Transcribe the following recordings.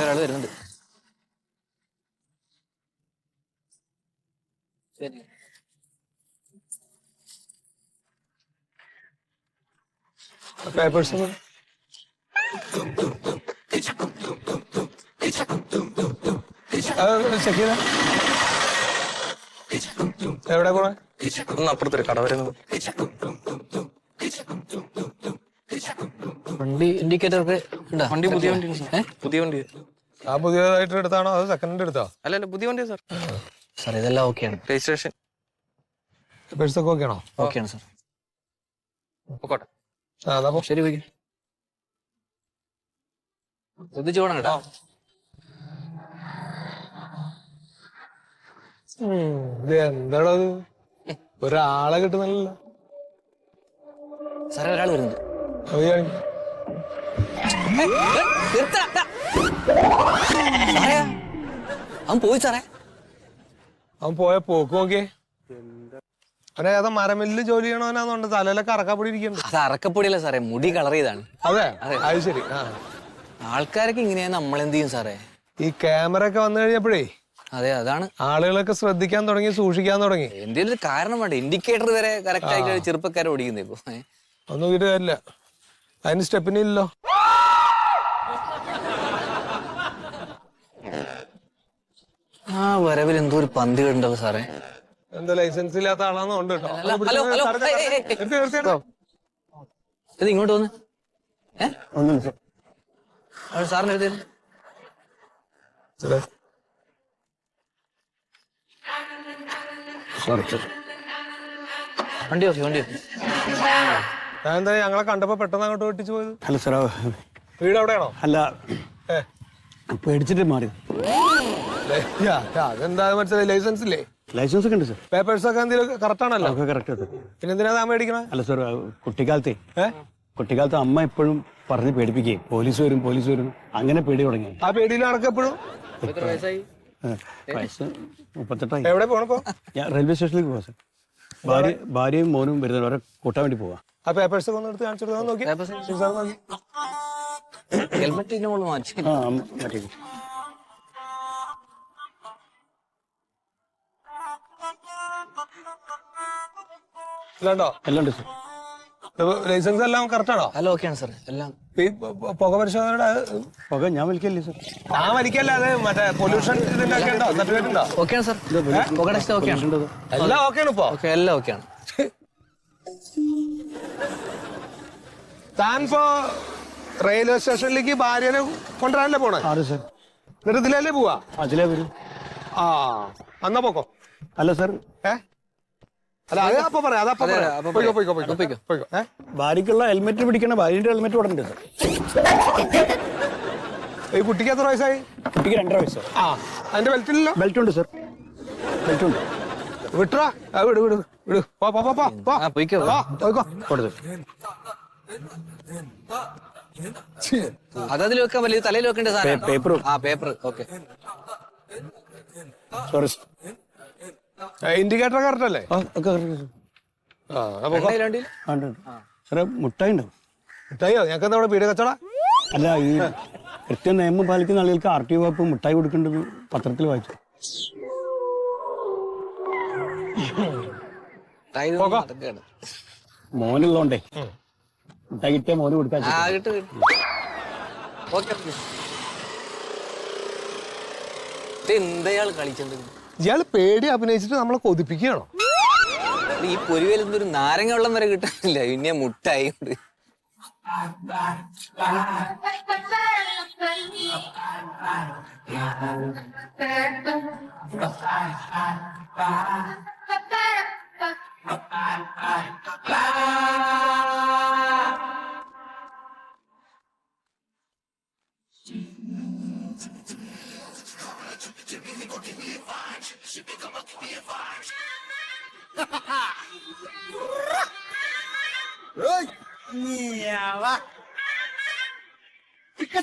ഒരാൾ വരുന്നുണ്ട്. ശരി. പേപ്പേഴ്സ് ചെക്ക് ചെയ്ത എവിടെ പോണേ? ഒന്ന് അപ്പുറത്തൊരു കട വരുന്നത്. വണ്ടി ഇൻഡിക്കേറ്റർ ഒക്കെ വണ്ടി പുതിയ വണ്ടി. പുതിയ വണ്ടി. ആ പുതിയതായിട്ട് എടുത്താണോ അതോ സെക്കൻഡ് എടുത്തോ? അല്ല പുതിയ വണ്ടിയാ സാർ. സാർ ഇതെല്ലാം ഓക്കെയാണ്. രജിസ്ട്രേഷൻ പേപ്പേഴ്സ് ഒക്കെ ഓക്കെയാണോ? ഓക്കെയാണ് സാർ. പോട്ടെ. ശരി പോയി ശ്രദ്ധിച്ചു പോണം കേട്ടോ. ഇത് എന്താണോ അത്? ഒരാളെ കിട്ടുന്നില്ലല്ലോ. സാറേ ഒരാൾ വരുന്നുണ്ട്. അവൻ പോയി സാറേ. അവൻ പോയ പോക്ക് നോക്കിയേ. അവനെ ഏതാ മരമില്ല് ജോലി ചെയ്യണവനാന്നുണ്ട്. തലയിലൊക്കെ അറക്കാപ്പൊടി ഇരിക്കുന്നുണ്ട്. അത് അറക്കപ്പൊടിയല്ല സാറേ, മുടി കളർ ചെയ്താണ്. അതെ അത് ശരി. ആൾക്കാരൊക്കെ ഇങ്ങനെയാ, നമ്മളെന്ത് ചെയ്യും സാറേ? ഈ ക്യാമറ ഒക്കെ വന്നു കഴിഞ്ഞപ്പോഴേ അതെ അതാണ് ആളുകളൊക്കെ ശ്രദ്ധിക്കാൻ തുടങ്ങി, സൂക്ഷിക്കാൻ തുടങ്ങി. എന്തെങ്കിലും ഒരു കാരണം വേണ്ട. ഇൻഡിക്കേറ്റർ വരെ കറക്റ്റ് ആയിട്ട് ചെറുപ്പക്കാരെ ഓടിക്കുന്നേ ഇപ്പൊ. ഒന്നും വീട്ട് കാര്യമില്ല. അതിന് സ്റ്റെപ്പിനില്ലല്ലോ. ആ വരവിൽ എന്തോ ഒരു പന്തി കണ്ടല്ലോ സാറേ. എന്താ ലൈസൻസ് ഇല്ലാത്ത ആളാന്ന് ഉണ്ട് കേട്ടോ. ഇത് ഇങ്ങോട്ട് വന്ന് സാറിന് എഴുതി വണ്ടി ഓക്കെ വണ്ടി ഓക്കെ. ഞാൻ എന്താ ഞങ്ങളെ കണ്ടപ്പോ പെട്ടെന്ന് അങ്ങോട്ട് വെട്ടിച്ചു പോയത്? അല്ല സാർ, വീട് എവിടെയാണോ? അല്ല പേടിച്ചിട്ട് മാറി. അതെന്താ മനസ്സിലായി? ലൈസൻസ് ഇല്ലേ? ലൈസൻസ് ഒക്കെ ഉണ്ട് സാർ. പേപ്പേഴ്സ് ഒക്കെ എന്തെങ്കിലും കറക്റ്റ് ആണല്ലോ? കറക്റ്റ്. പിന്നെ എന്തിനാ താൻ മേടിക്കണേ? അല്ല സാർ, കുട്ടിക്കാലത്ത് അമ്മ എപ്പോഴും പറഞ്ഞ് പേടിപ്പിക്കുകയും പോലീസ് വരും അങ്ങനെ പേടി തുടങ്ങി. ആ പേടിയിൽ നടക്കപ്പോഴും വയസ്സ് 38. എവിടെ പോണപ്പോ? ഞാൻ റെയിൽവേ സ്റ്റേഷനിലേക്ക് പോവാ സാർ. ഭാര്യയും മോനും വരുന്നത് അവരെ കൂട്ടാൻ വേണ്ടി പോവാ. ആ പേപ്പേഴ്സ് ഒക്കെ ഒന്ന് എടുത്ത് കാണിച്ചു നോക്കി. ഹെൽമെറ്റിന്റെ മുകളിൽ മാറ്റി. എല്ലാം ഉണ്ട് സാർ. ലൈസൻസ് എല്ലാം കറക്റ്റ് ആണോ? എല്ലാം ഓക്കെയാണ് സാർ. എല്ലാം പുക പരിശോധനയുടെ പുക ഞാൻ വലിക്കല്ലേ സാർ? ഞാൻ വലിക്കല്ല. അത് മറ്റേ പൊല്യൂഷൻ ഇതിന്റെ ഒക്കെ ഉണ്ടോ? സർട്ടിഫിക്കറ്റ് ഉണ്ടോ? ഓക്കെയാണ് സാർ. പുക ടെസ്റ്റ് ഓക്കെയാണ്. എല്ലാം ഓക്കെയാണ് ഇപ്പൊ. എല്ലാം ഓക്കെയാണ്. താൻ ഇപ്പോ റെയിൽവേ സ്റ്റേഷനിലേക്ക് ഭാര്യനെ കൊണ്ടുവരാനല്ലേ പോണേ? എന്നിട്ട് ഇതിലല്ലേ പോവാ? അതിലേ വരും. ആ എന്നാ പോക്കോ. അല്ല സാർ, അല്ല അത് അപ്പൊ പറയാം. അതപ്പോ ഭാര്യക്കുള്ള ഹെൽമെറ്റ് പിടിക്കണ. ഭാര്യന്റെ ഹെൽമെറ്റ് ഇവിടെ ഉണ്ട് സാർ. ഈ കുട്ടിക്ക് എത്ര വയസ്സായി? കുട്ടിക്ക് 2.5 വയസ്സ്. ആ അതിന്റെ ബെൽറ്റ് ഇല്ലല്ലോ? ബെൽറ്റ് ഉണ്ട് സാർ, ബെൽറ്റ് ഉണ്ട്. വിട്ടാ വിട് വിട് വിട്. അതതിൽ വെക്കാൻ വലിയ തലയിൽ വെക്കേണ്ട സാധനം. പേപ്പർ. ആ paper okay. Sorry. Indicator correct അല്ലേ? സാറേ മുട്ടായി ഉണ്ടാവും. മുട്ടായിയോ? ഞങ്ങൾക്ക് എന്താ ഇവിടെ വീട് കച്ചവട? അല്ല, ഈ കൃത്യ നിയമം പാലിക്കുന്ന ആളുകൾക്ക് RTO വകുപ്പ് മുട്ടായി കൊടുക്കേണ്ടത് പത്രത്തിൽ വായിച്ചു. മോനുള്ളോണ്ടേ മുട്ടായി കിട്ടിയ മോന് കൊടുക്കാൻ. എന്തയാൾ കളിച്ചത്? ഇയാള് പേടി അഭിനയിച്ചിട്ട് നമ്മളെ കൊതിപ്പിക്കുകയാണോ? ഈ പൊരുവേൽ എന്തൊരു നാരങ്ങ വെള്ളം വരെ കിട്ടാനില്ല, പിന്നെ മുട്ടായി ഉണ്ട്.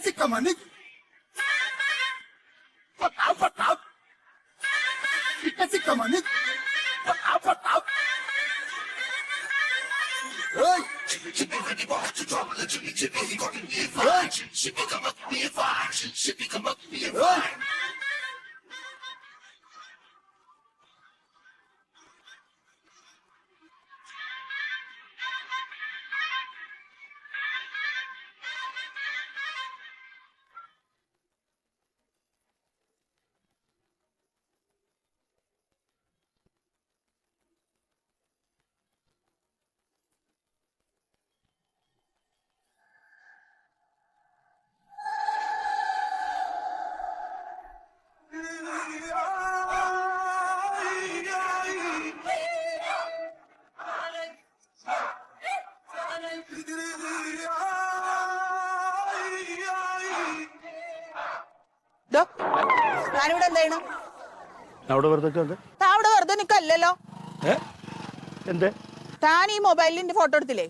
Fica manik. Patap. Fica manik. Patap. Hey. ഞാനിവിടെ എന്തായിരുന്നു അവിടെ വെറുതെ താൻ അവിടെ വെറുതെ നിക്കല്ലോ. എന്തേ താൻ ഈ മൊബൈലിന്റെ ഫോട്ടോ എടുത്തില്ലേ?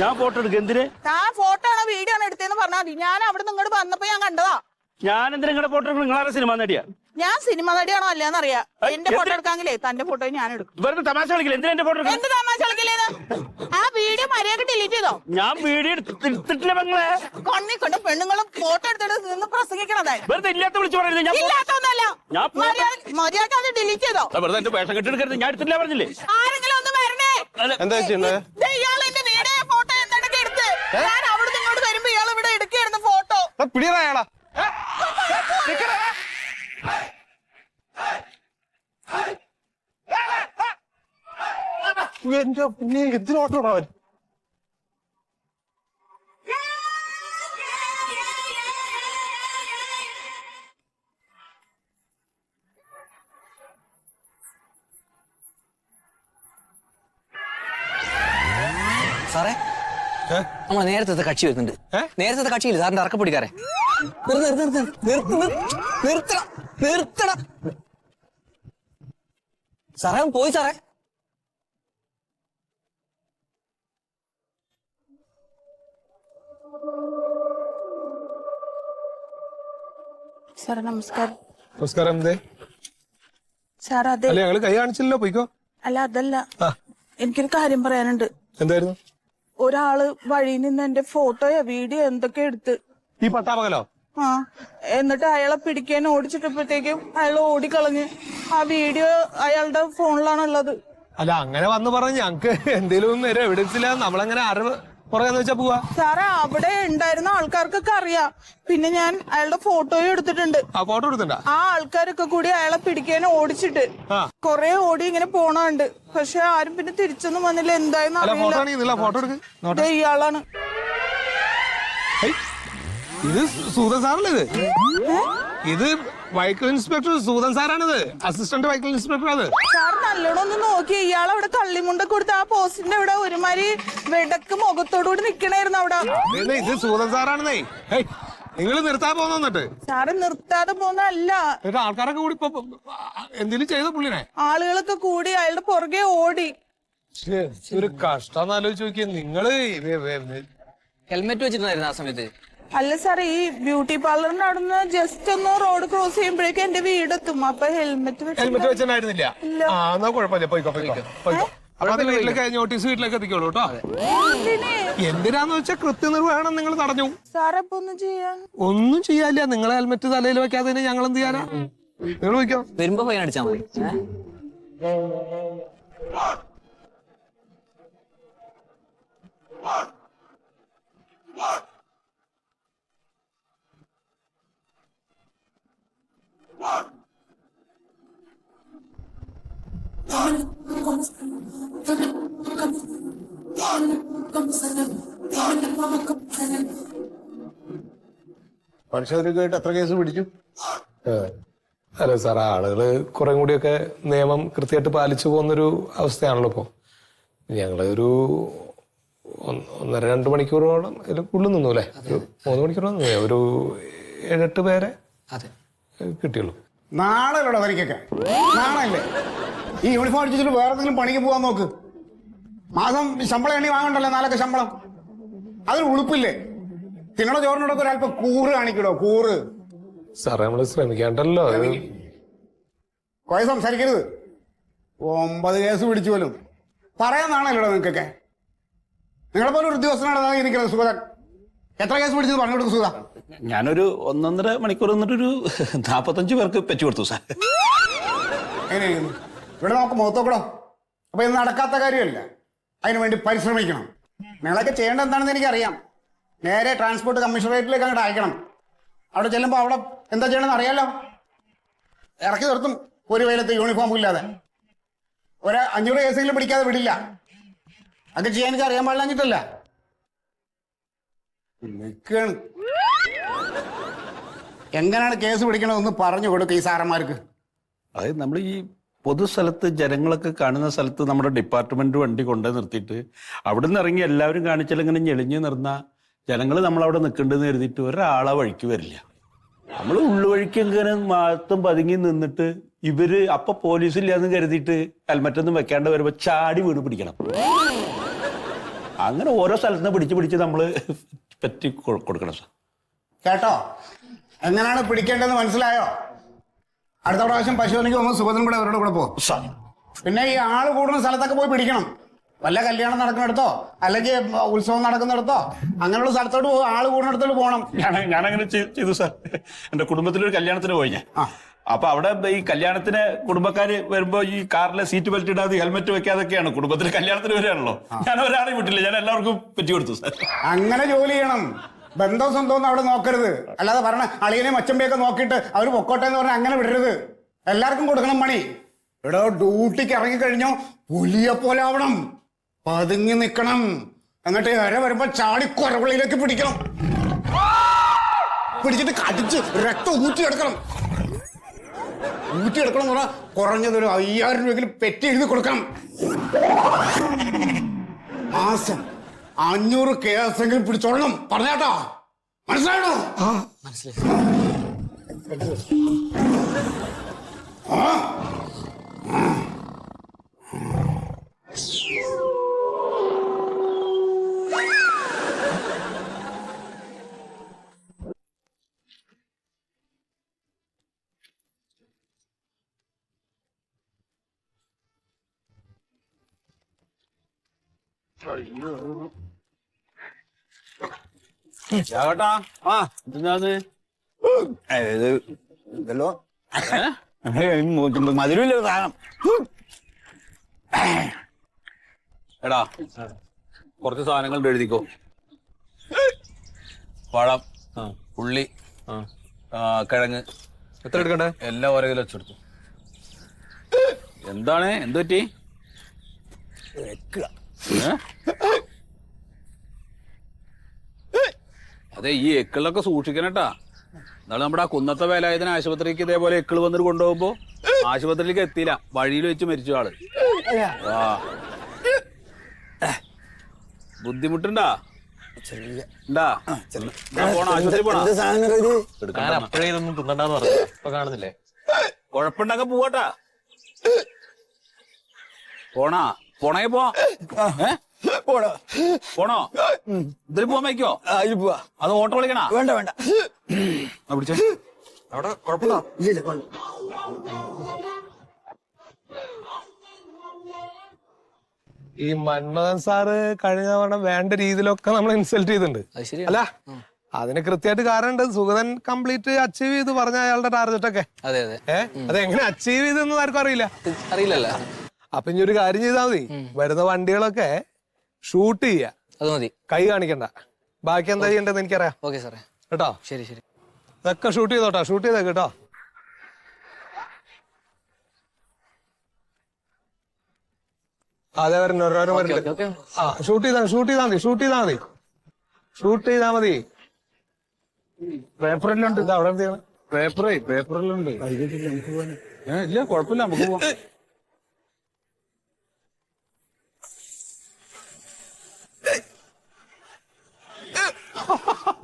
ഞാൻ ഫോട്ടോ എടുക്കുക എന്തിന്? താൻ ഫോട്ടോ ആണോ വീഡിയോ ആണോ എടുത്തേന്ന് പറഞ്ഞാൽ മതി. ഞാൻ അവിടെ നിന്ന് ഇങ്ങോട്ട് വന്നപ്പോ ഞാൻ കണ്ടതാ. ഞാൻ എന്തിനാ നിങ്ങളുടെ ഫോട്ടോ എടുക്കണം? നിങ്ങളാരെ സിനിമ നടിയാ? ഞാൻ സിനിമ നടിയാണോ അല്ലെന്ന് അറിയാം. എന്റെ ഫോട്ടോ എടുക്കാങ്കിലേ തന്റെ ഫോട്ടോ ഞാൻ എടുക്കും. വെറുതെ തമാശ കളിക്കില്ല. എന്തിനാ എന്റെ ഫോട്ടോ? എന്ത് തമാശ കളിക്കലേന്ന്? ആ വീഡിയോ മര്യാദ ഡിലീറ്റ് ചെയ്തോ? ഞാൻ വീഡിയോ എടുത്തിട്ടില്ല പെങ്ങളെ. കൊണ്ണിക്കൊണ്ട് പെണ്ണുങ്ങളും ഫോട്ടോ എടുത്തിട്ട് നിന്ന് പ്രസംഗിക്കണതായി. വെറുതെ ഇല്ലാത്ത വിളിച്ചു പറയുന്നത്. ഇല്ലാത്തൊന്നല്ല, മര്യാദ അത് ഡിലീറ്റ് ചെയ്തോ? വെറുതെ എന്റെ വേഷം കെട്ടെടുക്കരുത്. ഞാൻ എടുത്തില്ല പറഞ്ഞില്ലേ? ആരെങ്കിലും ഒന്ന് വരണേ. എന്താ ചെയ്യണ്ടേ? ഇയാൾ എന്റെ വീഡിയോ ഫോട്ടോ എന്തൊക്കെ എടുത്ത് ഞാൻ അവിടെ ഇങ്ങോട്ട് വരുമ്പോ ഇയാൾ ഇവിടെ എടുക്കുകയായിരുന്നു ഫോട്ടോ. പിടിയറായാളാ എന്റെ പിന്നെ എന്തിനോട്ടോടാ അവൻ? സാറേ നമ്മളെ നേരത്തെ കക്ഷി വരുന്നുണ്ട്. നേരത്തെ കക്ഷിയില്ല സാറിന്റെ അറക്കപ്പൊടിക്കാരെ. നിർത്തണം. സാറേ പോയി സാറേ. സാർ നമസ്കാരം. നമസ്കാരം. എന്തേ സാർ? അതെ. അല്ല ഞങ്ങള് കൈ കാണിച്ചില്ലല്ലോ, പോയിക്കോ. അല്ല അതല്ല, എനിക്കൊരു കാര്യം പറയാനുണ്ട്. എന്തായിരുന്നു? ഒരാള് വഴിയിൽ നിന്ന് എന്റെ ഫോട്ടോയോ വീഡിയോ എന്തൊക്കെ എടുത്ത് ഈ പട്ടാപകലോ? എന്നിട്ട് അയാളെ പിടിക്കാൻ ഓടിച്ചിട്ടപ്പോഴത്തേക്കും അയാൾ ഓടിക്കളഞ്ഞ്. ആ വീഡിയോ അയാളുടെ ഫോണിലാണുള്ളത്. അല്ല അങ്ങനെ വന്ന് പറഞ്ഞ് ഞങ്ങക്ക് എന്തേലും എവിഡൻസ് ഇല്ല, നമ്മളങ്ങനെ അറിവ് പുറകെന്ന് വെച്ചാ പോവാ. സാറേ അവിടെ ഉണ്ടായിരുന്ന ആൾക്കാർക്കൊക്കെ അറിയാം. പിന്നെ ഞാൻ അയാളുടെ ഫോട്ടോയും എടുത്തിട്ടുണ്ട്. ആ ഫോട്ടോ എടുത്തിട്ടുണ്ടാ? ആ ആൾക്കാരൊക്കെ കൂടി അയാളെ പിടിക്കാൻ ഓടിച്ചിട്ട് കൊറേ ഓടി ഇങ്ങനെ പോണുണ്ട്. പക്ഷെ ആരും പിന്നെ തിരിച്ചൊന്നും വന്നില്ല. എന്തായെന്ന് അറിയില്ല. ഫോട്ടോ എടുക്ക്. ഇയാളാണ്. ഇത് സൂതൻ സാറല്ലേ? ഇത് വെഹിക്കിൾ ഇൻസ്പെക്ടർ സൂതൻ സാറാണിത്. Assistant vehicle inspector. അത് സാർ നല്ലോണം ഒന്ന് നോക്കി. ഇയാൾ അവിടെ കള്ളിമുണ്ട കൊടുത്ത് ആ പോസ്റ്റിന്റെ അവിടെ ഒരുമാതിരി വെടക്ക് മുഖത്തോടുകൂടി നിക്കണായിരുന്നു അവിടെ. ഇത് സൂതൻ സാറാണെന്നേ. നിങ്ങൾ നിർത്താൻ പോകുന്നിട്ട് സാറ് നിർത്താതെ പോകുന്നല്ല. ആൾക്കാരൊക്കെ കൂടി ഇപ്പൊ എന്തെങ്കിലും ചെയ്ത പുള്ളിനെ ആളുകളൊക്കെ കൂടി അയാളുടെ പുറകെ ഓടി. ഒരു കഷ്ടം ആലോചിച്ച് നോക്കിയ നിങ്ങള്. ഹെൽമെറ്റ് വെച്ചിട്ടുണ്ടായിരുന്നു ആ സമയത്ത്? അല്ല സാർ, ഈ ബ്യൂട്ടി പാർലറിന്റെ അവിടുന്ന് ജസ്റ്റ് ഒന്ന് റോഡ് ക്രോസ് ചെയ്യുമ്പോഴേക്കും എന്റെ വീടെത്തും. അപ്പൊ ഹെൽമെറ്റ് വെച്ചിട്ടുണ്ടായിരുന്നില്ല. എന്നാ കുഴപ്പമില്ല, പോയിക്കോ. വീട്ടിലേക്ക് നോട്ടീസ് വീട്ടിലേക്ക് എത്തിക്കോളൂ കേട്ടോ. എന്തിനാന്ന് വെച്ചാൽ കൃത്യനിർവഹണം നിങ്ങൾ തടഞ്ഞു. സാറേ ഒന്നും ചെയ്യാനില്ല. നിങ്ങളെ ഹെൽമെറ്റ് തലയിൽ വെക്കാതെ ഞങ്ങൾ എന്ത് ചെയ്യാനാ? നിങ്ങൾ പോയിക്കോ. വരുമ്പോ ഫൈൻ അടിച്ചാൽ മതി. മനുഷ്യർക്കായിട്ട് എത്ര കേസ് പിടിച്ചു? അല്ല സാർ, ആളുകള് കുറെ കൂടിയൊക്കെ നിയമം കൃത്യമായിട്ട് പാലിച്ചു പോകുന്നൊരു അവസ്ഥയാണല്ലോ ഇപ്പൊ. ഞങ്ങളൊരു 1.5-2 മണിക്കൂറോളം ഉള്ളിൽ നിന്നു അല്ലേ? ഒരു 3 മണിക്കൂറോളം നിന്നു. ഒരു 7-8 പേരെ കിട്ടിയുള്ളൂ. നാളെ തനിക്കൊക്കെ നാളല്ലേ? ഈ യൂണിഫോം അടിച്ചിട്ട് വേറെ എന്തെങ്കിലും പണിക്ക് പോകാൻ നോക്ക്. മാസം ശമ്പളം എണ്ണി വാങ്ങണ്ടല്ലോ, 4 ശമ്പളം. അതിന് ഉളുപ്പില്ലേ? തിന്നണ ചോറിനോടൊക്കെ ഒരല്പം കൂറ് കാണിക്കടോ, കൂറ്. സാറേ നമ്മള് ശ്രമിക്കാണ്ടല്ലോ. കുറെ സംസാരിക്കരുത്. 9 കേസ് പിടിച്ചു പോലും പറയാൻ നാണല്ലോടോ നിങ്ങൾക്കൊക്കെ. നിങ്ങളെ പോലെ ഒരു ഉദ്യോഗസ്ഥനാണ് അതാണ് ഇരിക്കുന്നത് സുഗതൻ. എത്ര കേസ് പിടിച്ചത് പറഞ്ഞു കൊടുക്കും സുഗത? ഞാനൊരു 1.5 മണിക്കൂർ നിന്നിട്ടൊരു 45 പേർക്ക് പെച്ചു കൊടുത്തു സാർ. എങ്ങനെയായിരുന്നു ഇവിടെ നമുക്ക് മുഖത്തോക്കടോ? അപ്പൊ ഇത് നടക്കാത്ത കാര്യമല്ല. അതിനു വേണ്ടി പരിശ്രമിക്കണം. നിങ്ങളൊക്കെ ചെയ്യേണ്ടത് എന്താണെന്ന് എനിക്കറിയാം. നേരെ ട്രാൻസ്പോർട്ട് കമ്മീഷണറേറ്റിലേക്ക് അങ്ങോട്ട് അയക്കണം. അവിടെ ചെല്ലുമ്പോൾ അവിടെ എന്താ ചെയ്യണമെന്ന് അറിയാലോ. ഇറക്കി നിർത്തും ഒരു വെയിലത്ത് യൂണിഫോം ഇല്ലാതെ. 500 കേസെങ്കിലും പിടിക്കാതെ വിടില്ല. അതൊക്കെ ചെയ്യാൻ എനിക്ക് അറിയാൻ പാടില്ലാഞ്ഞിട്ടല്ല. നിൽക്കുകയാണ്. എങ്ങനെയാണ് കേസ് പിടിക്കണമെന്ന് പറഞ്ഞു കൊടുക്കുക ഈ സാറന്മാർക്ക്. അതായത് നമ്മൾ ഈ പൊതുസ്ഥലത്ത് ജനങ്ങളൊക്കെ കാണുന്ന സ്ഥലത്ത് നമ്മുടെ ഡിപ്പാർട്ട്മെന്റ് വണ്ടി കൊണ്ടു നിർത്തിയിട്ട് അവിടെ നിന്ന് ഇറങ്ങി എല്ലാവരും കാണിച്ചാൽ ഇങ്ങനെ ഞെളിഞ്ഞു നിർന്ന ജനങ്ങൾ നമ്മളവിടെ നിൽക്കേണ്ടെന്ന് കരുതിയിട്ട് ഒരാളെ വഴിക്ക് വരില്ല. നമ്മൾ ഉള്ളുവഴിക്ക് ഇങ്ങനെ മാത്രം പതുങ്ങി നിന്നിട്ട് ഇവര് അപ്പൊ പോലീസില്ലാന്ന് കരുതിയിട്ട് ഹെൽമറ്റൊന്നും വെക്കാണ്ട് വരുമ്പോ ചാടി വീണ് പിടിക്കണം. അങ്ങനെ ഓരോ സ്ഥലത്തുനിന്ന് പിടിച്ച് നമ്മൾ പറ്റി കൊടുക്കണം സാർ. കേട്ടോ, എങ്ങനെയാണ് പിടിക്കേണ്ടതെന്ന് മനസ്സിലായോ? അടുത്ത പ്രാവശ്യം പശുവിനേക്ക് പോകുമ്പോൾ സുഗതനും കൂടെ അവരുടെ കൂടെ പോകും. പിന്നെ ഈ ആള് കൂടുന്ന സ്ഥലത്തൊക്കെ പോയി പിടിക്കണം. വല്ല കല്യാണം നടക്കുന്നിടത്തോ അല്ലെങ്കിൽ ഉത്സവം നടക്കുന്നിടത്തോ അങ്ങനെയുള്ള സ്ഥലത്തോട്ട് പോകും. ആള് കൂടുന്നിടത്തോട്ട് പോകണം. ഞാനങ്ങനെ ചെയ്തു സാർ. എന്റെ കുടുംബത്തിലൊരു കല്യാണത്തിന് പോയി ഞാൻ. അപ്പൊ അവിടെ ഈ കല്യാണത്തിന് കുടുംബക്കാര് വരുമ്പോ ഈ കാറിലെ സീറ്റ് ബെൽറ്റ് ഇടാതെ ഹെൽമെറ്റ് വെക്കാതൊക്കെയാണ് കുടുംബത്തിൽ കല്യാണത്തിന് വരികയാണല്ലോ. ഞാൻ ഒരാളെ വിട്ടില്ല, ഞാൻ എല്ലാവർക്കും പറ്റി കൊടുത്തു സാർ. അങ്ങനെ ജോലി ചെയ്യണം. ബന്ധവും സ്വന്തവും അവിടെ നോക്കരുത്. അല്ലാതെ പറഞ്ഞ അളിയനെയും അച്ചമ്പയൊക്കെ നോക്കിയിട്ട് അവർ പൊക്കോട്ടെ എന്ന് പറഞ്ഞാൽ അങ്ങനെ വിടരുത്. എല്ലാവർക്കും കൊടുക്കണം പണി. ഇവിടെ ഡ്യൂട്ടിക്ക് ഇറങ്ങിക്കഴിഞ്ഞോ പുലിയെ പോലെ ആവണം. പതുങ്ങി നിൽക്കണം. എന്നിട്ട് ഇര വരുമ്പോ ചാടി കൊരവളിയിലേക്ക് പിടിക്കണം. പിടിച്ചിട്ട് കടിച്ച് രക്തം ഊറ്റിയെടുക്കണം. ഊറ്റിയെടുക്കണം എന്ന് പറഞ്ഞാൽ കുറഞ്ഞതൊരു 5000 രൂപയെങ്കിലും പെറ്റി എഴുതി കൊടുക്കണം. മാസം 500 കേസെങ്കിലും പിടിച്ചോളണം. പറഞ്ഞാട്ടോ, മനസ്സിലായോ? ചേട്ടാ എന്താണ് ഇതല്ലോ മധുരമില്ല സാധനം. എടാ കുറച്ച് സാധനങ്ങൾ എഴുതിക്കോ. പഴം, ഉള്ളി, കിഴങ്ങ്. എത്ര എടുക്കണ്ടേ? എല്ലാം ഓരോ കിലോ വെച്ചെടുത്തു. എന്താണ് എന്ത് പറ്റി? അതെ, ഈ എക്കിളൊക്കെ സൂക്ഷിക്കണട്ടാ. എന്നാലും നമ്മുടെ ആ കുന്നത്തെ വേലായുധന ആശുപത്രിക്ക് ഇതേപോലെ എക്കിള് വന്നിട്ട് കൊണ്ടുപോകുമ്പോ ആശുപത്രിയിലേക്ക് എത്തിയില്ല, വഴിയിൽ വെച്ച് മരിച്ചു ആള്. ആ ബുദ്ധിമുട്ടുണ്ടാ? പോണോ ആശുപത്രി പോണോ? അപ്പോഴേ ഇതൊന്നും തിന്നണ്ടെന്ന് പറഞ്ഞു. ഇപ്പൊ കാണുന്നില്ലേ? കൊഴപ്പുണ്ടൊക്കെ പോവാട്ടാ. പോണാ പോണേ പോ. പോണോ? ഇതിൽ പോവാൻ വയ്ക്കോ? അത് ഓട്ടോ വിളിക്കണ? വേണ്ട വേണ്ട. പിടിച്ചേ. അവിടെ കുഴപ്പമില്ല. ഈ മന്മഥൻ സാറ് കഴിഞ്ഞ തവണ വേണ്ട രീതിയിലൊക്കെ നമ്മൾ ഇൻസൾട്ട് ചെയ്തിട്ടുണ്ട്. അല്ല, അതിന് കൃത്യമായിട്ട് കാരണമുണ്ട്. സുഗതൻ കംപ്ലീറ്റ് അച്ചീവ് ചെയ്ത് പറഞ്ഞ അയാളുടെ ടാർഗറ്റ് ഒക്കെ. അതെ അതെ. അതെങ്ങനെ അച്ചീവ് ചെയ്തെന്ന് ആർക്കും അറിയില്ല. അറിയില്ലല്ലോ. അപ്പൊ ഇനി ഒരു കാര്യം ചെയ്താൽ മതി. വരുന്ന വണ്ടികളൊക്കെ ഷൂട്ട് ചെയ്യാ. അത് മതി. കൈ കാണിക്കണ്ട. ബാക്കി എന്താ ചെയ്യേണ്ടതെന്ന് എനിക്കറിയാം. ഓക്കെ സാറേ. കേട്ടോ? ശരി ശരി. ഇതൊക്കെ ഷൂട്ട് ചെയ്തോട്ടാ. ഷൂട്ട് ചെയ്തേ കേട്ടോ. അതെ വരണം. ഓരോ വരുന്നുണ്ട്. ആ ഷൂട്ട് ചെയ്താ മതി. പേപ്പറെല്ലാം ഉണ്ട്. ഇത് അവിടെ എന്ത് ചെയ്യണം? പേപ്പറെല്ലാം ഉണ്ട്. ഇല്ല കുഴപ്പമില്ല, നമുക്ക് പോവാം.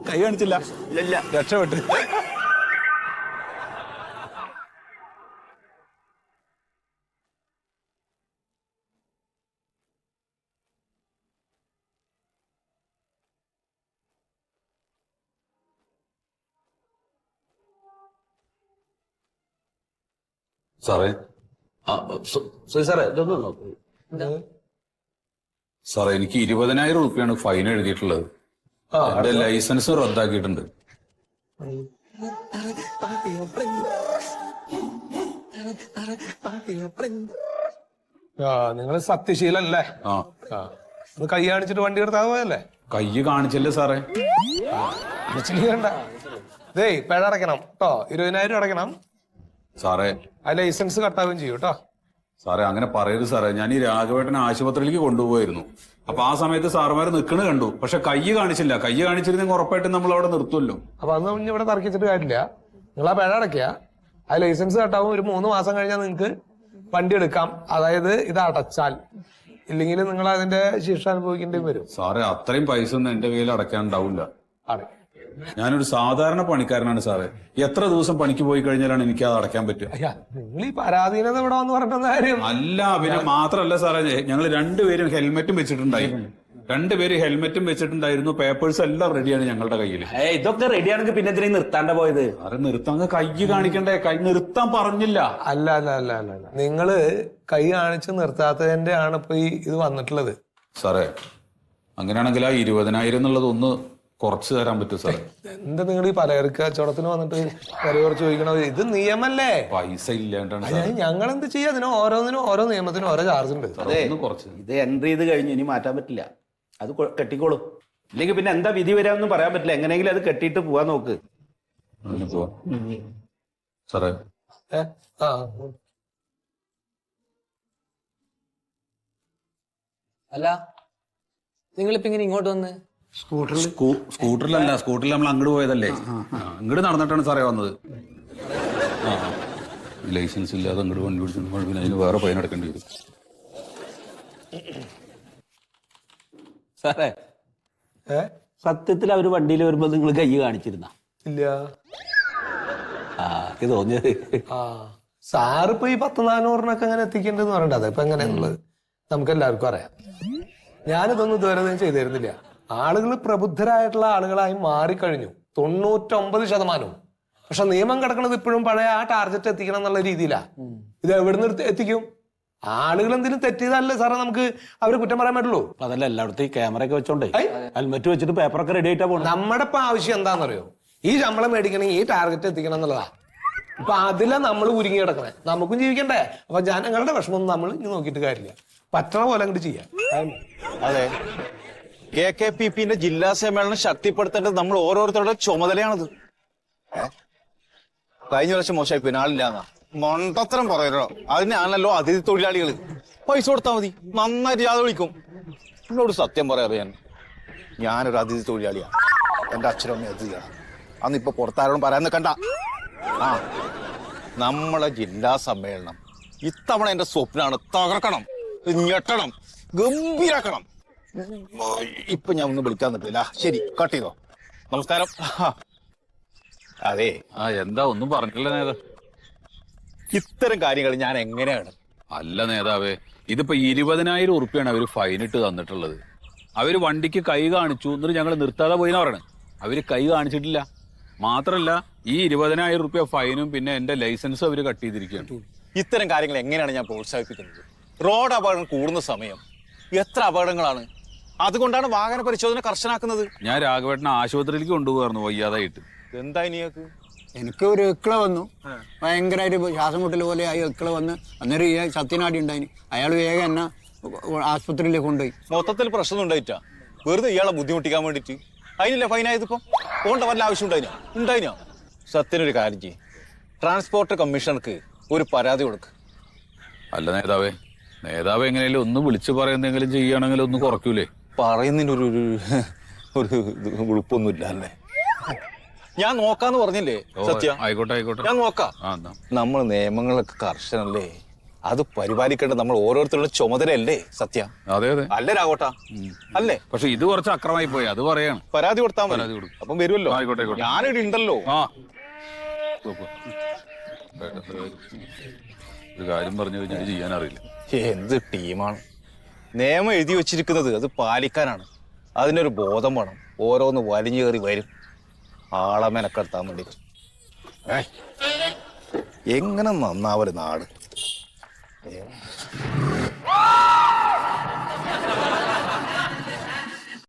കൈ കാണിച്ചില്ല. ഇല്ല, രക്ഷപ്പെട്ട്. സാറേ, സാറേ ഇതൊന്നും നോക്കൂ. സാറേ എനിക്ക് 20,000 റുപ്യാണ് ഫൈൻ എഴുതിയിട്ടുള്ളത്. എന്റെ ലൈസൻസ് റദ്ദാക്കിയിട്ടുണ്ട്. നിങ്ങൾ സത്യശീലല്ലേ? ആ ഒന്ന് കൈ കാണിച്ചിട്ട് വണ്ടി എടുത്താൽ പോയല്ലേ? കൈ കാണിച്ചല്ലേ സാറേ? ചെയ്യണ്ട. ദേ പിഴ അടയ്ക്കണം കേട്ടോ, 20,000 അടയ്ക്കണം. സാറേ ആ ലൈസൻസ് കട്ടാവുകയും ചെയ്യും കേട്ടോ. സാറേ അങ്ങനെ പറയരുത് സാറേ. ഞാൻ ഈ രാഘവേട്ടനെ ആശുപത്രിയിലേക്ക് കൊണ്ടുപോയിരുന്നു. അപ്പൊ ആ സമയത്ത് സാറുമാര് നിൽക്കണ കണ്ടു. പക്ഷെ കൈ കാണിച്ചില്ല. കൈ കാണിച്ചിരുന്നെങ്കിൽ ഉറപ്പായിട്ടും നമ്മൾ അവിടെ നിർത്തുമല്ലോ. അപ്പൊ അന്ന് ഇനി ഇവിടെ തർക്കിച്ചിട്ട് കാര്യമില്ല. നിങ്ങൾ ആ പിഴ അടയ്ക്കുക, ആ ലൈസൻസ് കട്ടാവും. ഒരു 3 മാസം കഴിഞ്ഞാൽ നിങ്ങൾക്ക് വണ്ടി എടുക്കാം. അതായത് ഇത് അടച്ചാൽ, ഇല്ലെങ്കിൽ നിങ്ങൾ അതിന്റെ ശിക്ഷ അനുഭവിക്കേണ്ടി വരും. സാറേ അത്രയും പൈസ ഒന്നും എന്റെ കയ്യിൽ അടയ്ക്കാനുണ്ടാവില്ല. അടയ്ക്കും. ഞാനൊരു സാധാരണ പണിക്കാരനാണ് സാറേ. എത്ര ദിവസം പണിക്ക് പോയി കഴിഞ്ഞാലാണ് എനിക്ക് അത് അടയ്ക്കാൻ പറ്റുക? അയ്യാ, നിങ്ങൾ ഈ പരാധീനത ഇവിടെ വന്ന് പറഞ്ഞിട്ടുള്ള കാര്യം അല്ല. പിന്നെ മാത്രല്ല സാറേ, ഞങ്ങൾ രണ്ടുപേരും ഹെൽമെറ്റും വെച്ചിട്ടുണ്ടായിരുന്നു. രണ്ടുപേര് ഹെൽമെറ്റും വെച്ചിട്ടുണ്ടായിരുന്നു. പേപ്പേഴ്സ് എല്ലാം റെഡിയാണ് ഞങ്ങളുടെ കയ്യിൽ. ഇതൊക്കെ റെഡിയാണെങ്കിൽ പിന്നെ എന്തിനാ നിർത്താണ്ട പോയത്? സാറേ നിർത്താൻ കൈ കാണിക്കണ്ടേ? കൈ നിർത്താൻ പറഞ്ഞില്ല. അല്ല അല്ല അല്ല അല്ല അല്ല നിങ്ങള് കൈ കാണിച്ച് നിർത്താത്തതിന്റെ ആണ് ഇപ്പൊ ഈ ഇത് വന്നിട്ടുള്ളത്. സാറേ അങ്ങനെയാണെങ്കിൽ ആ 20,000 എന്നുള്ളത് ഒന്ന് കുറച്ച് തരാൻ പറ്റും സാറേ? എന്താ നിങ്ങൾ ഈ പലചരക്ക് കച്ചവടത്തിന് വന്നിട്ട് വില കുറച്ച് ചോദിക്കണത്? ഇത് നിയമല്ലേ? പൈസ ഇല്ലാണ്ടാണ് ഞങ്ങൾ എന്ത് ചെയ്യാ? അതിന് ഓരോന്നിനും ഓരോ നിയമത്തിനും ഓരോ ചാർജ് ഉണ്ട്. ഒന്ന് കുറച്ച്. ഇത് എൻട്രി ചെയ്ത് കഴിഞ്ഞ് ഇനി മാറ്റാൻ പറ്റില്ല. അത് കെട്ടിക്കോളും. ഇല്ലെങ്കിൽ പിന്നെ എന്താ വിധി വരാമെന്നും പറയാൻ പറ്റില്ല. എങ്ങനെയെങ്കിലും അത് കെട്ടിയിട്ട് പോവാൻ നോക്ക്. സാറേ ആ അല്ല, നിങ്ങളിപ്പോ ഇങ്ങനെ ഇങ്ങോട്ട് വന്ന്? സ്കൂട്ടറിലല്ല, സ്കൂട്ടറിൽ നമ്മൾ അങ്ങോട്ട് പോയതല്ലേ. ഇങ്ങോട്ട് നടന്നിട്ടാണ് സാറേ വന്നത്. ലൈസൻസ് ഇല്ലാതെ അങ്ങോട്ട് വണ്ടി പിടിച്ചു പിന്നെ അതിന് വേറെ ഫൈൻ അടക്കേണ്ടി വരും. സാറേ സത്യത്തിൽ അവര് വണ്ടിയിൽ വരുമ്പോ നിങ്ങൾ കൈ കാണിച്ചിരുന്ന? ഇല്ല. എനിക്ക് തോന്നിയത് ആ സാറിപ്പോ ഈ 10,400 അങ്ങനെ എത്തിക്കേണ്ടതെന്ന് പറയണ്ട. അതിപ്പോ എങ്ങനെയാന്നുള്ളത് നമുക്ക് എല്ലാവർക്കും അറിയാം. ഞാനിതൊന്നും ഇതുവരെ ചെയ്തിരുന്നില്ല. ആളുകൾ പ്രബുദ്ധരായിട്ടുള്ള ആളുകളായി മാറിക്കഴിഞ്ഞു 99%. പക്ഷെ നിയമം കിടക്കുന്നത് ഇപ്പോഴും പഴയ ആ ടാർഗറ്റ് എത്തിക്കണം എന്നുള്ള രീതിയിലാ. ഇത് എവിടുന്ന് എത്തിക്കും? ആളുകൾ എന്തെങ്കിലും തെറ്റിയതല്ലേ സാറേ നമുക്ക് അവരെ കുറ്റം പറയാൻ പറ്റുള്ളൂ. അതല്ല എല്ലായിടത്തും ഈ ക്യാമറ ഒക്കെ വെച്ചോണ്ടേ ഹെൽമെറ്റ് വെച്ചിട്ട് പേപ്പറൊക്കെ റെഡി ആയിട്ടാ പോകണം. നമ്മുടെ ഇപ്പൊ ആവശ്യം എന്താണെന്നറിയോ? ഈ ശമ്പളം മേടിക്കണമെങ്കിൽ ഈ ടാർഗറ്റ് എത്തിക്കണം എന്നുള്ളതാ. ഇപ്പൊ അതിലാ നമ്മൾ ഉരുങ്ങി കിടക്കണേ. നമുക്കും ജീവിക്കണ്ടേ? അപ്പൊ ജനങ്ങളുടെ വിഷമം നമ്മൾ ഇനി നോക്കിയിട്ട് കാര്യമില്ല. പറ്റണ പോലെ അങ്ങോട്ട് ചെയ്യാം. അതെ, KKPP ജില്ലാ സമ്മേളനം ശക്തിപ്പെടുത്തേണ്ടത് നമ്മൾ ഓരോരുത്തരുടെ ചുമതലയാണത്. കഴിഞ്ഞ വർഷം മോശമായി പിന്നെ ആളില്ലാന്നാ മണ്ടത്തരം പറയല്ലോ. അതിനാണല്ലോ അതിഥി തൊഴിലാളികൾ. പൈസ കൊടുത്താൽ മതി, നന്നായിട്ട് ജാഥ വിളിക്കും. എന്നോട് സത്യം പറയാറിയാൻ, ഞാനൊരു അതിഥി തൊഴിലാളിയാണ്. എന്റെ അച്ഛനും അമ്മയും അതിഥിയാണ്. അന്നിപ്പോ പുറത്താരോടും പറയാൻ നിൽക്കണ്ട. ആ നമ്മളെ ജില്ലാ സമ്മേളനം ഇത്തവണ എന്റെ സ്വപ്നമാണ്. തകർക്കണം, ഞെട്ടണം, ഗംഭീരാക്കണം. ഇപ്പൊ ഞാൻ ഒന്നും വിളിക്കാൻ നിൽക്കില്ല. ശരി, കട്ട് ചെയ്തോ. നമസ്കാരം. അതെ, എന്താ ഒന്നും പറഞ്ഞില്ല നേതാ? ഇത്തരം കാര്യങ്ങൾ ഞാൻ എങ്ങനെയാണ്? അല്ല നേതാവേ, ഇതിപ്പോ 20,000 ഉറുപ്പിയാണ് അവര് ഫൈനിട്ട് തന്നിട്ടുള്ളത്. അവര് വണ്ടിക്ക് കൈ കാണിച്ചു എന്നിട്ട് ഞങ്ങൾ നിർത്താതെ പോയിന്ന് പറയണേ. അവര് കൈ കാണിച്ചിട്ടില്ല. മാത്രല്ല ഈ 20,000 ഉറുപ്പിക ഫൈനും പിന്നെ എന്റെ ലൈസൻസും അവര് കട്ട് ചെയ്തിരിക്കുകയാണ്. ഇത്തരം കാര്യങ്ങൾ എങ്ങനെയാണ് ഞാൻ പ്രോത്സാഹിപ്പിക്കുന്നത്? റോഡ് അപകടം കൂടുന്ന സമയം എത്ര അപകടങ്ങളാണ്. അതുകൊണ്ടാണ് വാഹന പരിശോധന കർശനാക്കുന്നത്. ഞാൻ രാഘവേട്ടനെ ആശുപത്രിയിലേക്ക് കൊണ്ടുപോകാറുന്നു വയ്യാതായിട്ട്. എന്താ ഇനിയൊക്കെ? എനിക്ക് ഒരു എക്കള വന്നു, ഭയങ്കരമായിട്ട് ശ്വാസം മുട്ടൽ പോലെ ആയി എക്കള വന്ന്. അന്നേരം ഈ സത്യനാടി ഉണ്ടായിന്. അയാൾ വേഗം എന്നെ ആശുപത്രിയിലേക്ക് കൊണ്ടുപോയി. മൊത്തത്തിൽ പ്രശ്നം ഉണ്ടായിട്ടാ വെറുതെ ഇയാളെ ബുദ്ധിമുട്ടിക്കാൻ വേണ്ടിട്ട്. അതിനില്ല ഫൈനായതിപ്പോ പോകേണ്ട വല്ല ആവശ്യം ഉണ്ടായിനോ? സത്യനൊരു കാര്യം ചെയ്യും, ട്രാൻസ്പോർട്ട് കമ്മീഷണർക്ക് ഒരു പരാതി കൊടുക്ക്. അല്ല നേതാവേ എങ്ങനെയാലും ഒന്ന് വിളിച്ചു പറയുന്നെങ്കിലും ചെയ്യുകയാണെങ്കിൽ ഒന്ന് കുറയ്ക്കൂലേ? പറയുന്നതിന് ഒരു ഉളുപ്പൊന്നുമില്ല അല്ലേ? ഞാൻ നോക്കാന്ന് പറഞ്ഞില്ലേ സത്യ? ആയിക്കോട്ടെ ഞാൻ നോക്കാം. നമ്മൾ നിയമങ്ങളൊക്കെ കർശനല്ലേ, അത് പരിപാലിക്കേണ്ടത് നമ്മൾ ഓരോരുത്തരുടെ ചുമതലയല്ലേ സത്യ? അതെ അല്ലേ രാഘോട്ടാ? അല്ലേ? പക്ഷെ ഇത് കുറച്ച് അക്രമമായി പോയി, അത് പറയാണ്. പരാതി കൊടുത്താൽ മതി, അപ്പം വരുമല്ലോ. ആയിക്കോട്ടെ. ഞാനിവിടെ ഉണ്ടല്ലോ. ഒരു കാര്യം പറഞ്ഞു കഴിഞ്ഞാൽ ചെയ്യാനറിയില്ല. എന്ത് ടീമാണ്! നിയമം എഴുതി വെച്ചിരിക്കുന്നത് അത് പാലിക്കാനാണ്. അതിനൊരു ബോധം വേണം. ഓരോന്ന് വലിഞ്ഞു കയറി വരും ആളെ മെനക്കെടുത്താൻ വേണ്ടി. എങ്ങനെ നന്നാവല് നാട്.